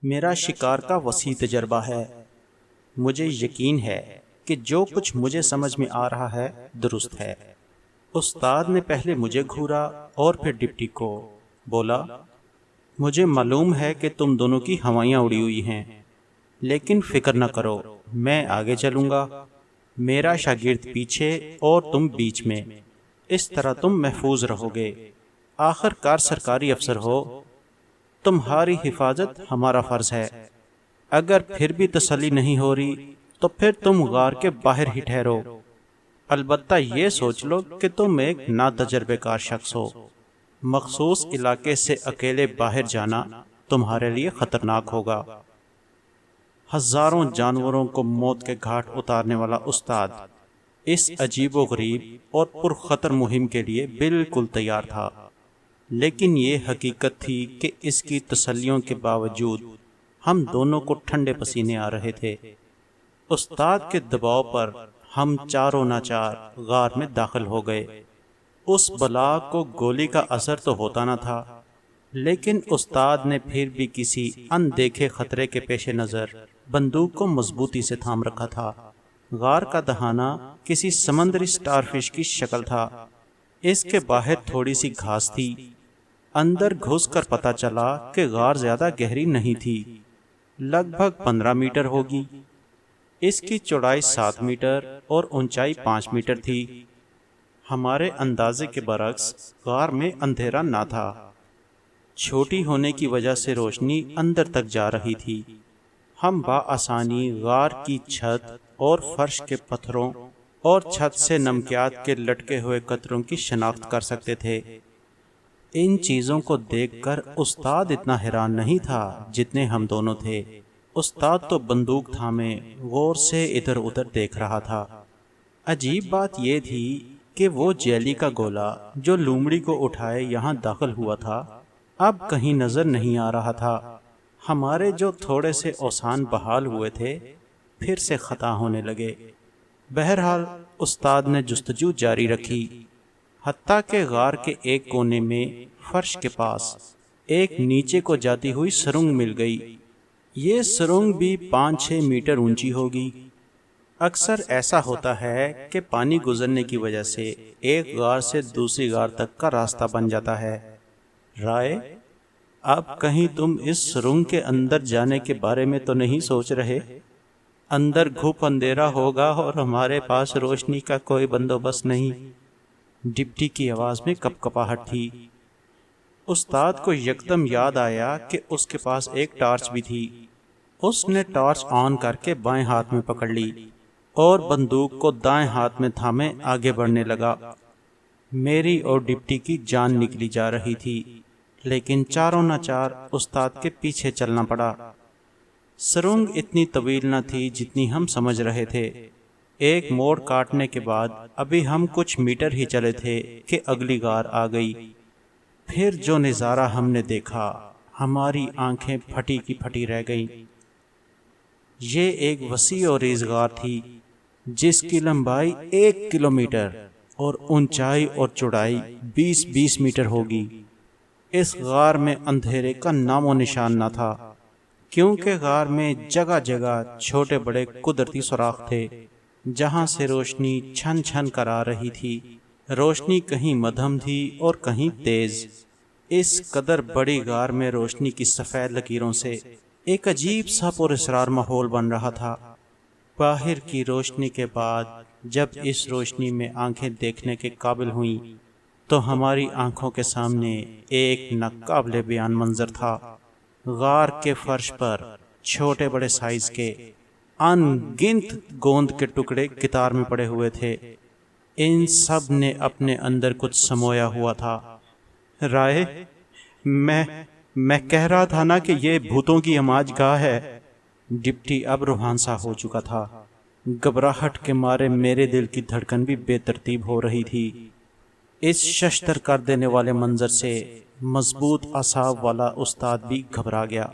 میرا شکار کا وسیع تجربہ ہے۔ مجھے یقین ہے کہ جو کچھ مجھے سمجھ میں آ رہا ہے درست ہے۔ استاد نے پہلے مجھے گھورا اور پھر ڈپٹی کو۔ بولا، مجھے معلوم ہے کہ تم دونوں کی ہوائیاں اڑی ہوئی ہیں، لیکن فکر نہ کرو، میں آگے چلوں گا، میرا شاگرد پیچھے اور تم بیچ میں، اس طرح تم محفوظ رہو گے۔ آخر کار سرکاری افسر ہو، تمہاری حفاظت ہمارا فرض ہے۔ اگر پھر بھی تسلی نہیں ہو رہی تو پھر تم غار کے باہر ہی ٹھہرو، البتہ یہ سوچ لو کہ تم ایک ناتجربہ کار شخص ہو۔ مخصوص علاقے سے اکیلے باہر جانا تمہارے لیے خطرناک ہوگا۔ ہزاروں جانوروں کو موت کے گھاٹ اتارنے والا استاد اس عجیب و غریب اور پرخطر مہم کے لیے بالکل تیار تھا، لیکن یہ حقیقت تھی کہ اس کی تسلیوں کے باوجود ہم دونوں کو ٹھنڈے پسینے آ رہے تھے۔ استاد کے دباؤ پر ہم چاروں ناچار غار میں داخل ہو گئے۔ اس بلا کو گولی کا اثر تو ہوتا نہ تھا، لیکن استاد نے پھر بھی کسی اندیکھے خطرے کے پیش نظر بندوق کو مضبوطی سے تھام رکھا تھا۔ غار کا دہانہ کسی سمندری سٹار فش کی شکل تھا۔ اس کے باہر تھوڑی سی گھاس تھی۔ اندر گھس کر پتہ چلا کہ غار زیادہ گہری نہیں تھی، لگ بھگ 15 میٹر ہوگی۔ اس کی چوڑائی 7 میٹر اور اونچائی 5 میٹر تھی۔ ہمارے اندازے کے برعکس غار میں اندھیرا نہ تھا، چھوٹی ہونے کی وجہ سے روشنی اندر تک جا رہی تھی۔ ہم بآسانی غار کی چھت اور فرش کے پتھروں اور چھت سے نمکیات کے لٹکے ہوئے قطروں کی شناخت کر سکتے تھے۔ ان چیزوں کو دیکھ کر استاد اتنا حیران نہیں تھا جتنے ہم دونوں تھے۔ استاد تو بندوق تھامے غور سے ادھر ادھر دیکھ رہا تھا۔ عجیب بات یہ تھی کہ وہ جیلی کا گولا جو لومڑی کو اٹھائے یہاں داخل ہوا تھا اب کہیں نظر نہیں آ رہا تھا۔ ہمارے جو تھوڑے سے اوسان بحال ہوئے تھے پھر سے خطا ہونے لگے۔ بہرحال استاد نے جستجو جاری رکھی، حتیٰ کہ غار کے ایک کونے میں فرش کے پاس ایک نیچے کو جاتی ہوئی سرنگ مل گئی۔ یہ سرنگ بھی 5-6 میٹر اونچی ہوگی۔ اکثر ایسا ہوتا ہے کہ پانی گزرنے کی وجہ سے ایک غار سے دوسری غار تک کا راستہ بن جاتا ہے۔ رائے، اب کہیں تم اس سرنگ کے اندر جانے کے بارے میں تو نہیں سوچ رہے؟ اندر گھپ اندھیرا ہوگا اور ہمارے پاس روشنی کا کوئی بندوبست نہیں۔ ڈپٹی کی آواز میں کپکپاہٹ تھی۔ استاد کو یکدم یاد آیا کہ اس کے پاس ایک ٹارچ بھی تھی۔ اس نے ٹارچ آن کر کے بائیں ہاتھ میں پکڑ لی اور بندوق کو دائیں ہاتھ میں تھامے آگے بڑھنے لگا۔ میری اور ڈپٹی کی جان نکلی جا رہی تھی، لیکن چاروں ناچار استاد کے پیچھے چلنا پڑا۔ سرنگ اتنی طویل نہ تھی جتنی ہم سمجھ رہے تھے۔ ایک موڑ کاٹنے کے بعد ابھی ہم کچھ میٹر ہی چلے تھے کہ اگلی غار آ گئی۔ پھر جو نظارہ ہم نے دیکھا، ہماری آنکھیں پھٹی کی پھٹی رہ گئیں۔ یہ ایک وسیع اور ریز غار تھی جس کی لمبائی 1 کلومیٹر اور اونچائی اور چوڑائی 20 میٹر ہوگی۔ اس غار میں اندھیرے کا نام و نشان نہ تھا، کیونکہ غار میں جگہ جگہ چھوٹے بڑے قدرتی سوراخ تھے جہاں سے روشنی چھن چھن کر آ رہی تھی۔ روشنی کہیں مدھم تھی اور کہیں تیز۔ اس قدر بڑی غار میں روشنی کی سفید لکیروں سے ایک عجیب سا پراسرار ماحول بن رہا تھا۔ باہر کی روشنی کے بعد جب اس روشنی میں آنکھیں دیکھنے کے قابل ہوئیں تو ہماری آنکھوں کے سامنے ایک ناقابل بیان منظر تھا۔ غار کے فرش پر چھوٹے بڑے سائز کے ان گنت گوند کے ٹکڑے قطار میں پڑے ہوئے تھے۔ ان سب نے اپنے اندر کچھ سمویا ہوا تھا۔ رائے، میں کہہ رہا تھا نا کہ یہ بھوتوں کی ہماج گاہ ہے۔ ڈپٹی اب روحان سا ہو چکا تھا۔ گھبراہٹ کے مارے میرے دل کی دھڑکن بھی بے ترتیب ہو رہی تھی۔ اس ششدر کر دینے والے منظر سے مضبوط اعصاب والا استاد بھی گھبرا گیا۔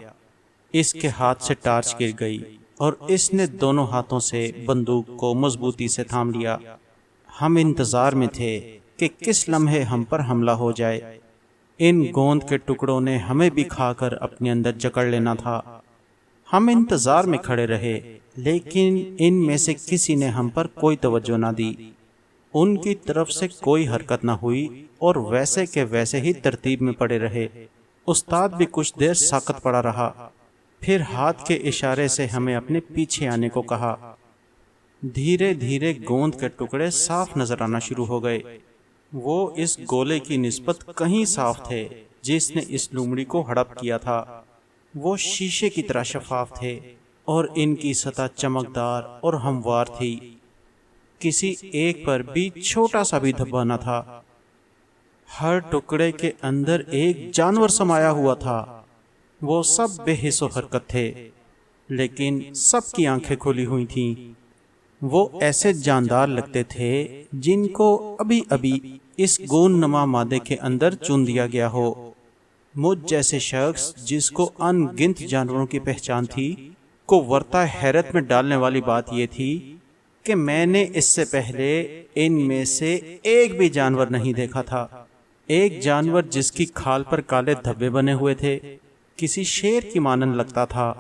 اس کے ہاتھ سے ٹارچ گر گئی اور اس نے دونوں ہاتھوں سے بندوق کو مضبوطی سے تھام لیا۔ ہم انتظار میں تھے کہ کس لمحے ہم پر حملہ ہو جائے۔ ان گوند کے ٹکڑوں نے ہمیں بھی کھا کر اپنے اندر جکڑ لینا تھا۔ ہم انتظار میں کھڑے رہے، لیکن ان میں سے کسی نے ہم پر کوئی توجہ نہ دی۔ ان کی طرف سے کوئی حرکت نہ ہوئی اور ویسے کے ویسے ہی ترتیب میں پڑے رہے۔ استاد بھی کچھ دیر ساکت پڑا رہا، پھر ہاتھ کے اشارے سے ہمیں اپنے پیچھے آنے کو کہا۔ دھیرے دھیرے گوند کے ٹکڑے صاف نظر آنا شروع ہو گئے۔ وہ اس گولے کی نسبت کہیں صاف تھے جس نے اس لومڑی کو ہڑپ کیا تھا۔ وہ شیشے کی طرح شفاف تھے اور ان کی سطح چمکدار اور ہموار تھی۔ کسی ایک پر بھی چھوٹا سا بھی دھبا نہ تھا۔ ہر ٹکڑے کے اندر ایک جانور سمایا ہوا تھا۔ وہ سب بے حس و حرکت تھے، لیکن سب کی آنکھیں کھلی ہوئی تھیں۔ وہ ایسے جاندار لگتے تھے جن کو ابھی ابھی اس گون نما مادے کے اندر چن دیا گیا ہو۔ مجھ جیسے شخص جس کو ان گنت جانوروں کی پہچان تھی کو ورطہ حیرت میں ڈالنے والی بات یہ تھی کہ میں نے اس سے پہلے ان میں سے ایک بھی جانور نہیں دیکھا تھا۔ ایک جانور جس کی کھال پر کالے دھبے بنے ہوئے تھے کسی شیر کی مانند لگتا تھا۔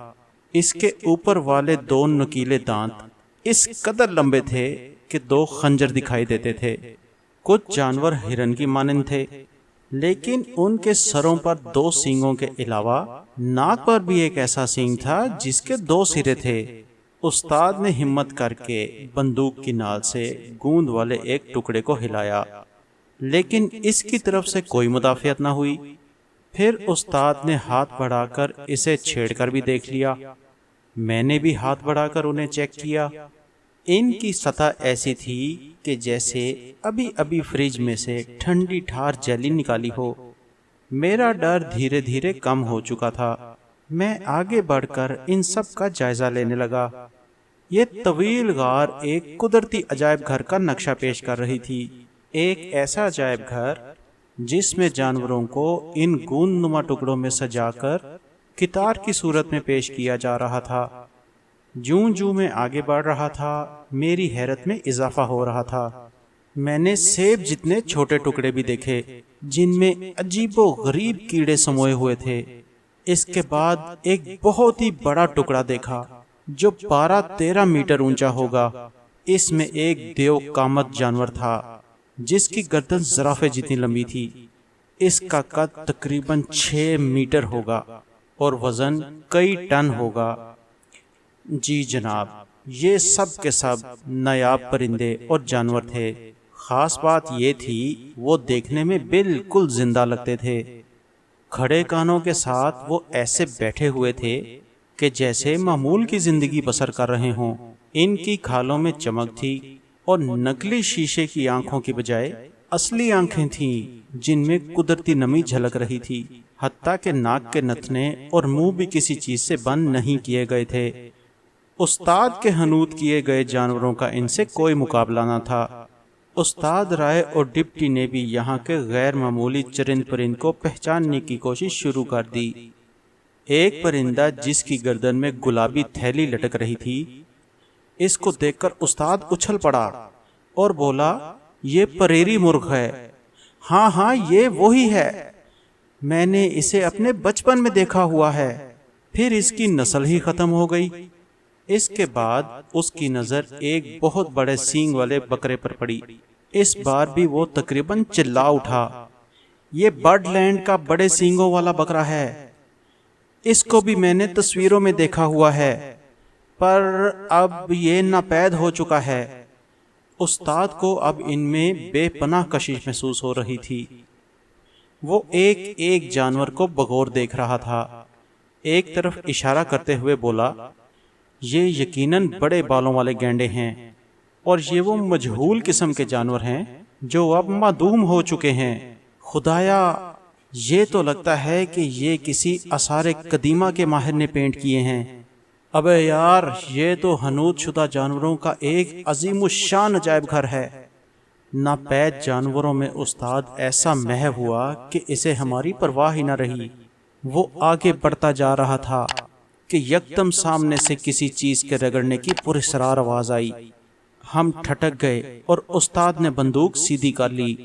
اس کے اوپر والے دو نکیلے دانت اس قدر لمبے تھے کہ دو خنجر دکھائی دیتے تھے۔ کچھ جانور ہرن کی مانند تھے، لیکن ان کے سروں پر دو سینگوں کے علاوہ ناک پر بھی ایک ایسا سینگ تھا جس کے دو سرے تھے۔ استاد نے ہمت کر کے بندوق کی نال سے گوند والے ایک ٹکڑے کو ہلایا، لیکن اس کی طرف سے کوئی مدافعت نہ ہوئی۔ پھر استاد نے ہاتھ بڑھا کر اسے چھیڑ کر بھی دیکھ لیا۔ میں نے بھی ہاتھ بڑھا کر انہیں چیک کیا۔ ان کی سطح ایسی تھی کہ جیسے ابھی ابھی فریج میں سے ٹھنڈی ٹھار جیلی نکالی ہو۔ میرا ڈر دھیرے دھیرے کم ہو چکا تھا۔ میں آگے بڑھ کر ان سب کا جائزہ لینے لگا۔ یہ طویل غار ایک قدرتی عجائب گھر کا نقشہ پیش کر رہی تھی، ایک ایسا عجائب گھر جس میں جانوروں کو ان گوند نما ٹکڑوں میں سجا کر قطار کی صورت میں پیش کیا جا رہا تھا۔ جوں جوں میں آگے بڑھ رہا تھا، میری حیرت میں اضافہ ہو رہا تھا۔ میں نے سیب جتنے چھوٹے ٹکڑے بھی دیکھے جن میں عجیب و غریب کیڑے سموئے ہوئے تھے۔ اس کے بعد ایک بہت ہی بڑا ٹکڑا دیکھا جو 12-13 میٹر اونچا ہوگا۔ اس میں ایک دیو کامت جانور تھا جس کی گردن زرافے جتنی لمبی تھی۔ اس کا قد تقریباً 6 میٹر ہوگا اور وزن کئی ٹن ہوگا۔ جی جناب، یہ سب کے سب نایاب پرندے اور جانور تھے۔ خاص بات یہ تھی وہ دیکھنے میں بالکل زندہ لگتے تھے۔ کھڑے کانوں کے ساتھ وہ ایسے بیٹھے ہوئے تھے کہ جیسے معمول کی زندگی بسر کر رہے ہوں۔ ان کی کھالوں میں چمک تھی اور نقلی شیشے کی آنکھوں کی بجائے اصلی آنکھیں تھیں جن میں قدرتی نمی جھلک رہی تھی۔ حتیٰ کہ ناک کے نتنے اور منہ بھی کسی چیز سے بند نہیں کیے گئے تھے۔ استاد کے حنوط کیے گئے جانوروں کا ان سے کوئی مقابلہ نہ تھا۔ استاد رائے اور ڈپٹی نے بھی یہاں کے غیر معمولی چرند پرند کو پہچاننے کی کوشش شروع کر دی۔ ایک پرندہ جس کی گردن میں گلابی تھیلی لٹک رہی تھی، اس کو دیکھ کر استاد اچھل پڑا اور بولا، یہ پریری مرغ ہے۔ ہاں ہاں، یہ وہی ہے، میں نے اسے اپنے بچپن میں دیکھا ہوا ہے۔ پھر اس کی نسل ہی ختم ہو گئی۔ اس کے بعد اس کی نظر ایک بہت بڑے سینگ والے بکرے پر پڑی۔ اس بار بھی وہ تقریباً چلا اٹھا، یہ برڈ لینڈ کا بڑے سینگوں والا بکرا ہے، اس کو بھی میں نے تصویروں میں دیکھا ہوا ہے، پر اب یہ ناپید ہو چکا ہے۔ استاد کو اب ان میں بے پناہ کشش محسوس ہو رہی تھی۔ وہ ایک ایک جانور کو بغور دیکھ رہا تھا۔ ایک طرف اشارہ کرتے ہوئے بولا، یہ یقیناً بڑے بالوں والے گینڈے ہیں، اور یہ وہ مجہول قسم کے جانور ہیں جو اب معدوم ہو چکے ہیں۔ خدایا، یہ تو لگتا ہے کہ یہ کسی آثار قدیمہ کے ماہر نے پینٹ کیے ہیں۔ ابے یار، یہ تو حنوط شدہ جانوروں کا ایک عظیم الشان عجائب گھر ہے۔ ناپید جانوروں میں استاد ایسا محو ہوا کہ اسے ہماری پرواہ ہی نہ رہی۔ وہ آگے بڑھتا جا رہا تھا کہ یکدم سامنے سے کسی چیز کے رگڑنے کی پراسرار آواز آئی۔ ہم ٹھٹک گئے اور استاد نے بندوق سیدھی کر لی۔